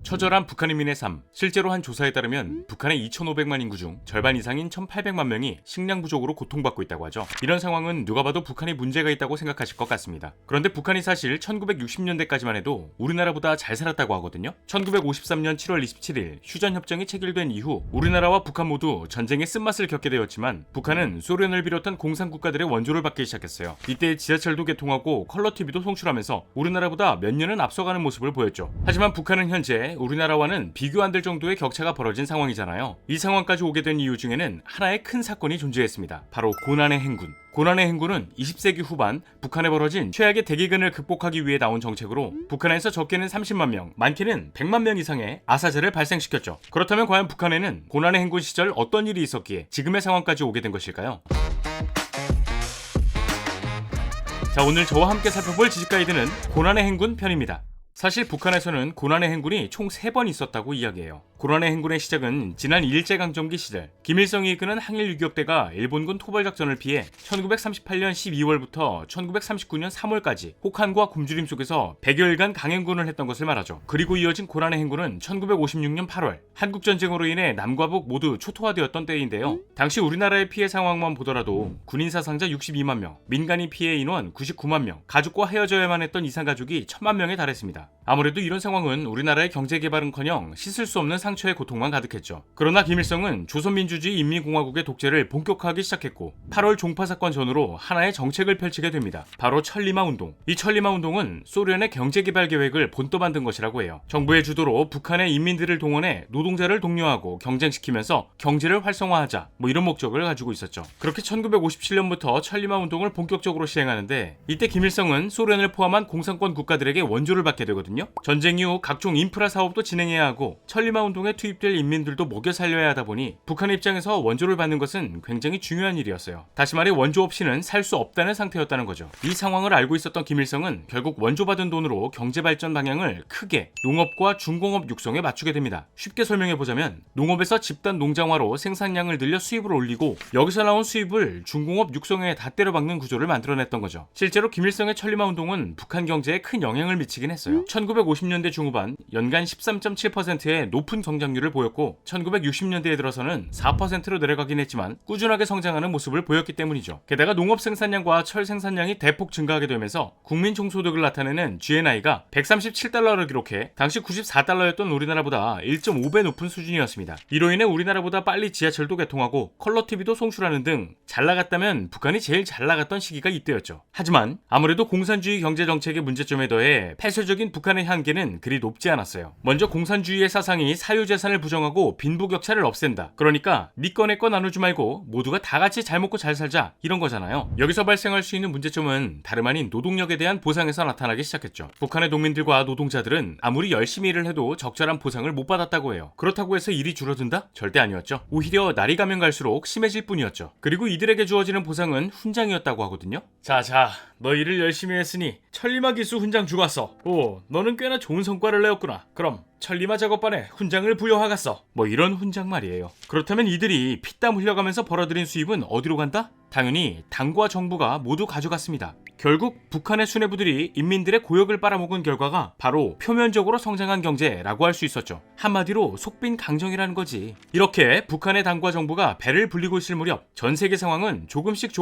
처절한 북한인민의 삶. 실제로 한 조사에 따르면 북한의 2,500만 인구 중 절반 이상인 1,800만 명이 식량 부족으로 고통받고 있다고 하죠. 이런 상황은 누가 봐도 북한이 문제가 있다고 생각하실 것 같습니다. 그런데 북한이 사실 1960년대까지만 해도 우리나라보다 잘 살았다고 하거든요. 1953년 7월 27일 휴전협정이 체결된 이후 우리나라와 북한 모두 전쟁의 쓴맛을 겪게 되었지만 북한은 소련을 비롯한 공산국가들의 원조를 받기 시작했어요. 이때 지하철도 개통하고 컬러TV도 송출하면서 우리나라보다 몇 년은 앞서가는 모습을 보였죠. 하지만 북한은 현재 우리나라와는 비교 안 될 정도의 격차가 벌어진 상황이잖아요. 이 상황까지 오게 된 이유 중에는 하나의 큰 사건이 존재했습니다. 바로 고난의 행군. 고난의 행군은 20세기 후반 북한에 벌어진 최악의 대기근을 극복하기 위해 나온 정책으로 북한에서 적게는 30만 명, 많게는 100만 명 이상의 아사제를 발생시켰죠. 그렇다면 과연 북한에는 고난의 행군 시절 어떤 일이 있었기에 지금의 상황까지 오게 된 것일까요? 자, 오늘 저와 함께 살펴볼 지식가이드는 고난의 행군 편입니다. 사실 북한에서는 고난의 행군이 총 3번 있었다고 이야기해요. 고난의 행군의 시작은 지난 일제강점기 시절 김일성이 이끄는 항일6.26대가 일본군 토벌작전을 피해 1938년 12월부터 1939년 3월까지 혹한과 굶주림 속에서 100여일간 강행군을 했던 것을 말하죠. 그리고 이어진 고난의 행군은 1956년 8월 한국전쟁으로 인해 남과 북 모두 초토화되었던 때인데요. 당시 우리나라의 피해 상황만 보더라도 군인 사상자 62만 명, 민간인 피해 인원 99만 명, 가족과 헤어져야만 했던 이산가족이 1000만 명에 달했습니다. 아무래도 이런 상황은 우리나라의 경제개발은커녕 씻을 수 없는 상처의 고통만 가득했죠. 그러나 김일성은 조선민주주의 인민공화국의 독재를 본격화하기 시작했고 8월 종파 사건 전후로 하나의 정책을 펼치게 됩니다. 바로 천리마 운동. 이 천리마 운동은 소련의 경제개발 계획을 본떠 만든 것이라고 해요. 정부의 주도로 북한의 인민들을 동원해 노동자를 독려하고 경쟁시키면서 경제를 활성화하자, 이런 목적을 가지고 있었죠. 그렇게 1957년부터 천리마 운동을 본격적으로 시행하는데 이때 김일성은 소련을 포함한 공산권 국가들에게 원조를 받게 되거든요. 전쟁 이후 각종 인프라 사업도 진행해야 하고 천리마 운동에 투입될 인민들도 먹여 살려야 하다 보니 북한 입장에서 원조를 받는 것은 굉장히 중요한 일이었어요. 다시 말해 원조 없이는 살 수 없다는 상태였다는 거죠. 이 상황을 알고 있었던 김일성은 결국 원조 받은 돈으로 경제 발전 방향을 크게 농업과 중공업 육성에 맞추게 됩니다. 쉽게 설명해 보자면 농업에서 집단 농장화로 생산량을 늘려 수입을 올리고 여기서 나온 수입을 중공업 육성에 다 때려박는 구조를 만들어냈던 거죠. 실제로 김일성의 천리마 운동은 북한 경제에 큰 영향을 미치긴 했어요. 1950년대 중후반 연간 13.7%의 높은 성장률을 보였고 1960년대에 들어서는 4%로 내려가긴 했지만 꾸준하게 성장하는 모습을 보였기 때문이죠. 게다가 농업 생산량과 철 생산량이 대폭 증가하게 되면서 국민 총소득을 나타내는 GNI가 137달러를 기록해 당시 94달러였던 우리나라보다 1.5배 높은 수준이었습니다. 이로 인해 우리나라보다 빨리 지하철도 개통하고 컬러TV도 송출하는 등 잘 나갔다면 북한이 제일 잘 나갔던 시기가 이때였죠. 하지만 아무래도 공산주의 경제정책의 문제점에 더해 폐쇄적인 북한의 한계는 그리 높지 않았어요. 먼저 공산주의의 사상이 사유재산을 부정하고 빈부격차를 없앤다. 그러니까 네 거 내 거 나누지 말고 모두가 다 같이 잘 먹고 잘 살자, 이런 거잖아요. 여기서 발생할 수 있는 문제점은 다름 아닌 노동력에 대한 보상에서 나타나기 시작했죠. 북한의 농민들과 노동자들은 아무리 열심히 일을 해도 적절한 보상을 못 받았다고 해요. 그렇다고 해서 일이 줄어든다? 절대 아니었죠. 오히려 날이 가면 갈수록 심해질 뿐이었죠. 그리고 이들에게 주어지는 보상은 훈장이었다고 하거든요. 자, 너 일을 열심히 했으니 천리마 기수 훈장 주갔어. 오, 너는 꽤나 좋은 성과를 내었구나. 그럼 천리마 작업반에 훈장을 부여하갔어. 이런 훈장 말이에요. 그렇다면 이들이 피땀 흘려가면서 벌어들인 수입은 어디로 간다? 당연히 당과 정부가 모두 가져갔습니다. 결국 북한의 수뇌부들이 인민들의 고역을 빨아먹은 결과가 바로 표면적으로 성장한 경제라고 할 수 있었죠. 한마디로 속빈 강정이라는 거지. 이렇게 북한의 당과 정부가 배를 불리고 있을 무렵 전 세계 상황은 조금씩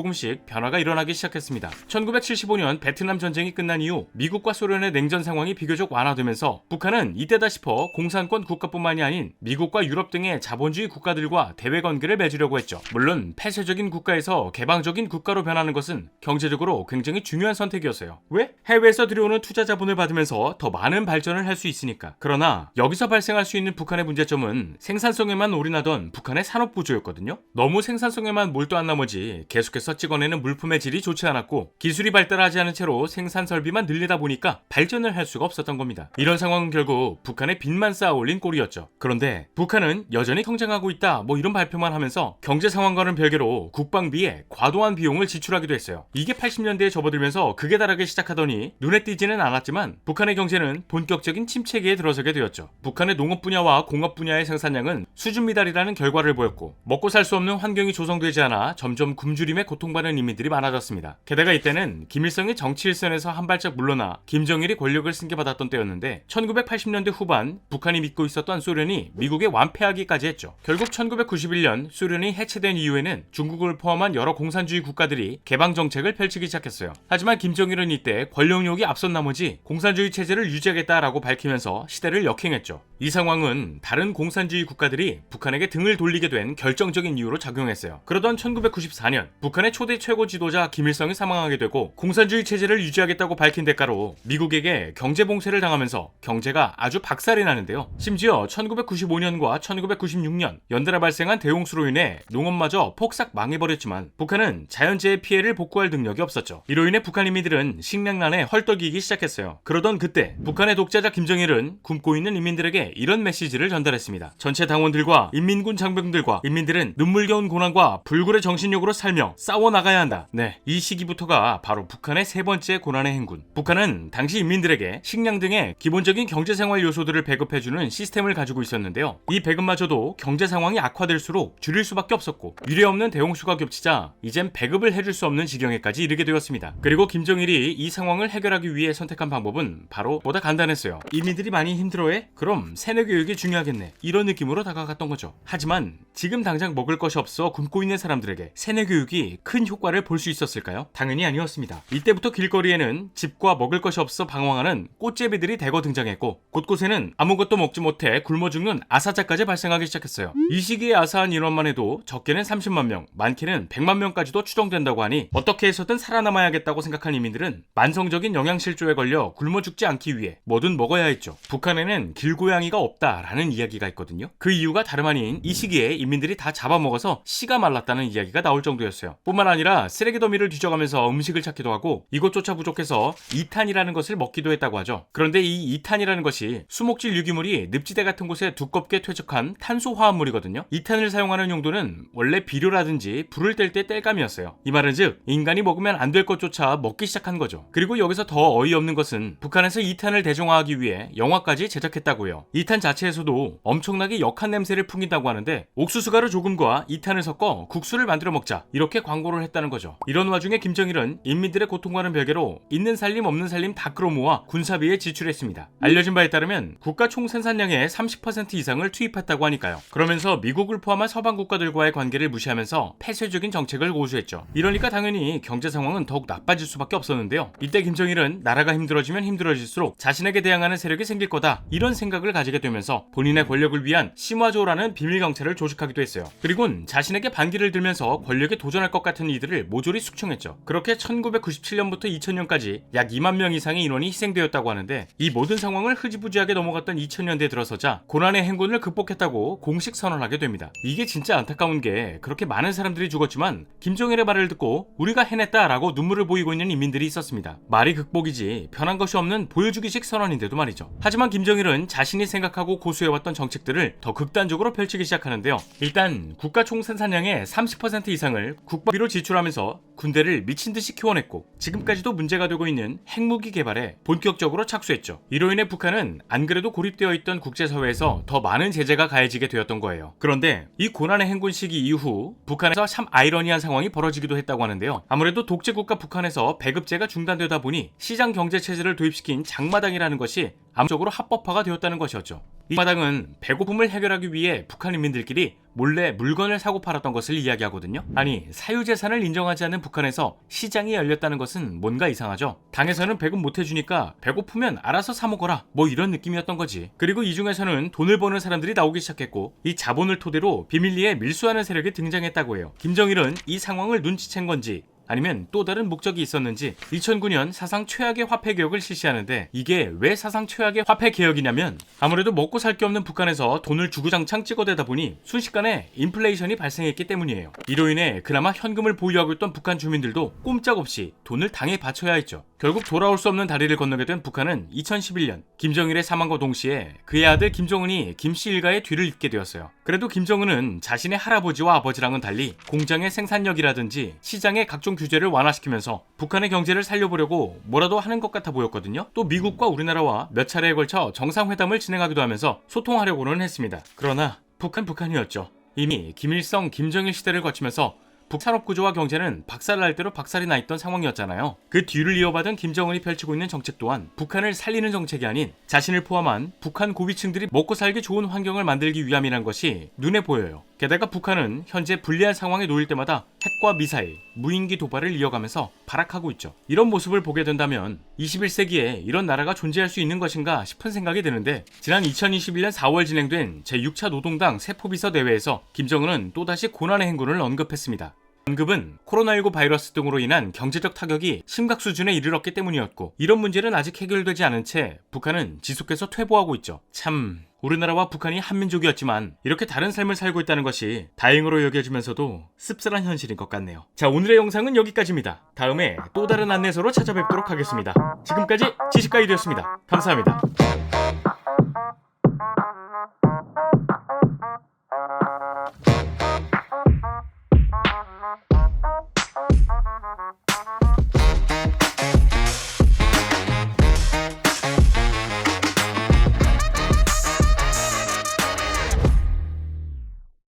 변화가 일어나기 시작했습니다. 1975년 베트남 전쟁이 끝난 이후 미국과 소련의 냉전 상황이 비교적 완화되면서 북한은 이때다 싶어 공산권 국가뿐만이 아닌 미국과 유럽 등의 자본주의 국가들과 대외 관계를 맺으려고 했죠. 물론 폐쇄적인 국가에서 개방적인 국가로 변하는 것은 경제적으로 굉장히 중요한 선택이었어요. 왜? 해외에서 들여오는 투자 자본을 받으면서 더 많은 발전을 할 수 있으니까. 그러나 여기서 발생할 수 있는 북한의 문제점은 생산성에만 올인하던 북한의 산업 구조였거든요. 너무 생산성에만 몰두한 나머지 계속해서 찍어내는 물품의 질이 좋지 않았고 기술이 발달하지 않은 채로 생산 설비만 늘리다 보니까 발전을 할 수가 없었던 겁니다. 이런 상황은 결국 북한의 빚만 쌓아 올린 꼴이었죠. 그런데 북한은 여전히 성장하고 있다, 이런 발표만 하면서 경제 상황과는 별개로 국방비에 과도한 비용을 지출하기도 했어요. 이게 80년대에 접어들면서 줄어들면서 극에 달하기 시작하더니 눈에 띄지는 않았지만 북한의 경제는 본격적인 침체기에 들어서게 되었죠. 북한의 농업 분야와 공업 분야의 생산량은 수준 미달이라는 결과를 보였고 먹고 살 수 없는 환경이 조성되지 않아 점점 굶주림에 고통받는 인민들이 많아졌습니다. 게다가 이때는 김일성이 정치 일선에서 한 발짝 물러나 김정일이 권력을 승계받았던 때였는데 1980년대 후반 북한이 믿고 있었던 소련이 미국에 완패하기까지 했죠. 결국 1991년 소련이 해체된 이후에는 중국을 포함한 여러 공산주의 국가들이 개방 정책을 펼치기 시작했어요. 하지만 김정일은 이때 권력욕이 앞선 나머지 공산주의 체제를 유지하겠다라고 밝히면서 시대를 역행했죠. 이 상황은 다른 공산주의 국가들이 북한에게 등을 돌리게 된 결정적인 이유로 작용했어요. 그러던 1994년 북한의 초대 최고 지도자 김일성이 사망하게 되고 공산주의 체제를 유지하겠다고 밝힌 대가로 미국에게 경제 봉쇄를 당하면서 경제가 아주 박살이 나는데요. 심지어 1995년과 1996년 연달아 발생한 대홍수로 인해 농업마저 폭삭 망해버렸지만 북한은 자연재해 피해를 복구할 능력이 없었죠. 이로 인해 북한 인민들은 식량난에 헐떡이기 시작했어요. 그러던 그때 북한의 독재자 김정일은 굶고 있는 인민들에게 이런 메시지를 전달했습니다. 전체 당원들과 인민군 장병들과 인민들은 눈물겨운 고난과 불굴의 정신력으로 살며 싸워나가야 한다. 네, 이 시기부터가 바로 북한의 세 번째 고난의 행군. 북한은 당시 인민들에게 식량 등의 기본적인 경제생활 요소들을 배급해주는 시스템을 가지고 있었는데요. 이 배급마저도 경제 상황이 악화될수록 줄일 수밖에 없었고 유례없는 대홍수가 겹치자 이젠 배급을 해줄 수 없는 지경에까지 이르게 되었습니다. 그리고 김정일이 이 상황을 해결하기 위해 선택한 방법은 바로 보다 간단했어요. 인민들이 많이 힘들어해? 그럼 세뇌 교육이 중요하겠네. 이런 느낌으로 다가갔던 거죠. 하지만 지금 당장 먹을 것이 없어 굶고 있는 사람들에게 세뇌 교육이 큰 효과를 볼 수 있었을까요? 당연히 아니었습니다. 이때부터 길거리에는 집과 먹을 것이 없어 방황하는 꽃제비들이 대거 등장했고 곳곳에는 아무것도 먹지 못해 굶어 죽는 아사자까지 발생하기 시작했어요. 이 시기에 아사한 인원만 해도 적게는 30만 명, 많게는 100만 명까지도 추정된다고 하니 어떻게 해서든 살아남아야겠다고 생각한 이민들은 만성적인 영양실조에 걸려 굶어 죽지 않기 위해 뭐든 먹어야 했죠. 북한에는 길고양이가 없다라는 이야기가 있거든요. 그 이유가 다름 아닌 이 시기에 인민들이 다 잡아먹어서 씨가 말랐다는 이야기가 나올 정도였어요. 뿐만 아니라 쓰레기 더미를 뒤져가면서 음식을 찾기도 하고 이것조차 부족해서 2탄이라는 것을 먹기도 했다고 하죠. 그런데 이 2탄이라는 것이 수목질 유기물이 늪지대 같은 곳에 두껍게 퇴적한 탄소 화합물이거든요. 2탄을 사용하는 용도는 원래 비료라든지 불을 뗄 때 땔감이었어요. 이 말은 즉 인간이 먹으면 안 될 것조차 먹기 시작한 거죠. 그리고 여기서 더 어이없는 것은 북한에서 2탄을 대중화하기 위해 영화까지 제작했다고요. 2탄 자체에서도 엄청나게 역한 냄새를 풍긴다고 하는데 옥수수 가루 조금과 2탄을 섞어 국수를 만들어 먹자 이렇게 광고를 했다는 거죠. 이런 와중에 김정일은 인민들의 고통과는 별개로 있는 살림 없는 살림 다 끌어모아 군사비에 지출했습니다. 알려진 바에 따르면 국가 총생산량의 30% 이상을 투입했다고 하니까요. 그러면서 미국을 포함한 서방 국가들과의 관계를 무시하면서 폐쇄적인 정책을 고수했죠. 이러니까 당연히 경제 상황은 더욱 나빠질 수밖에 없었는데요. 이때 김정일은 나라가 힘들어지면 힘들어질수록 자신에게 대항하는 세력이 생길 거다 이런 생각을 가지게 되면서 본인의 권력을 위한 심화조라는 비밀 경찰을 조직하기도 했어요. 그리고는 자신에게 반기를 들면서 권력에 도전할 것 같은 이들을 모조리 숙청했죠. 그렇게 1997년부터 2000년까지 약 2만 명 이상의 인원이 희생되었다고 하는데 이 모든 상황을 흐지부지하게 넘어갔던 2000년대에 들어서자 고난의 행군을 극복했다고 공식 선언하게 됩니다. 이게 진짜 안타까운 게 그렇게 많은 사람들이 죽었지만 김정일의 말을 듣고 우리가 해냈다라고 눈물을 보이고 있는 인민들이 있었습니다. 말이 극복이지 변한 것이 없는 보여주기식 선언인데도 말이죠. 하지만 김정일은 자신이 생각하고 고수해왔던 정책들을 더 극단적으로 펼치기 시작하는데요. 일단 국가 총생산량의 30% 이상을 국방비로 지출하면서 군대를 미친듯이 키워냈고 지금까지도 문제가 되고 있는 핵무기 개발에 본격적으로 착수했죠. 이로 인해 북한은 안 그래도 고립되어 있던 국제사회에서 더 많은 제재가 가해지게 되었던 거예요. 그런데 이 고난의 행군 시기 이후 북한에서 참 아이러니한 상황이 벌어지기도 했다고 하는데요. 아무래도 독재국가 북한에서 배급제가 중단되다 보니 시장 경제 체제를 도입시킨 장마당이라는 것이 암묵적으로 합법화가 되었다는 것이었죠. 이 마당은 배고픔을 해결하기 위해 북한 인민들끼리 몰래 물건을 사고 팔았던 것을 이야기하거든요. 아니 사유재산을 인정하지 않는 북한에서 시장이 열렸다는 것은 뭔가 이상하죠. 당에서는 배급 못해주니까 배고프면 알아서 사 먹어라 뭐 이런 느낌이었던 거지. 그리고 이 중에서는 돈을 버는 사람들이 나오기 시작했고 이 자본을 토대로 비밀리에 밀수하는 세력이 등장했다고 해요. 김정일은 이 상황을 눈치챈 건지 아니면 또 다른 목적이 있었는지 2009년 사상 최악의 화폐 개혁을 실시하는데 이게 왜 사상 최악의 화폐 개혁이냐면 아무래도 먹고 살 게 없는 북한에서 돈을 주구장창 찍어대다 보니 순식간에 인플레이션이 발생했기 때문이에요. 이로 인해 그나마 현금을 보유하고 있던 북한 주민들도 꼼짝없이 돈을 당에 바쳐야 했죠. 결국 돌아올 수 없는 다리를 건너게 된 북한은 2011년 김정일의 사망과 동시에 그의 아들 김정은이 김씨 일가의 뒤를 잇게 되었어요. 그래도 김정은은 자신의 할아버지와 아버지랑은 달리 공장의 생산력이라든지 시장의 각종 규제를 완화시키면서 북한의 경제를 살려보려고 뭐라도 하는 것 같아 보였거든요. 또 미국과 우리나라와 몇 차례에 걸쳐 정상회담을 진행하기도 하면서 소통하려고는 했습니다. 그러나 북한이었죠. 이미 김일성, 김정일 시대를 거치면서 북산업구조와 경제는 박살날 대로 박살이 나 있던 상황이었잖아요. 그 뒤를 이어받은 김정은이 펼치고 있는 정책 또한 북한을 살리는 정책이 아닌 자신을 포함한 북한 고위층들이 먹고 살기 좋은 환경을 만들기 위함이란 것이 눈에 보여요. 게다가 북한은 현재 불리한 상황에 놓일 때마다 핵과 미사일, 무인기 도발을 이어가면서 발악하고 있죠. 이런 모습을 보게 된다면 21세기에 이런 나라가 존재할 수 있는 것인가 싶은 생각이 드는데, 지난 2021년 4월 진행된 제6차 노동당 세포비서 대회에서 김정은은 또다시 고난의 행군을 언급했습니다. 언급은 코로나19 바이러스 등으로 인한 경제적 타격이 심각 수준에 이르렀기 때문이었고, 이런 문제는 아직 해결되지 않은 채 북한은 지속해서 퇴보하고 있죠. 참, 우리나라와 북한이 한민족이었지만 이렇게 다른 삶을 살고 있다는 것이 다행으로 여겨지면서도 씁쓸한 현실인 것 같네요. 자, 오늘의 영상은 여기까지입니다. 다음에 또 다른 안내서로 찾아뵙도록 하겠습니다. 지금까지 지식가이드였습니다. 감사합니다.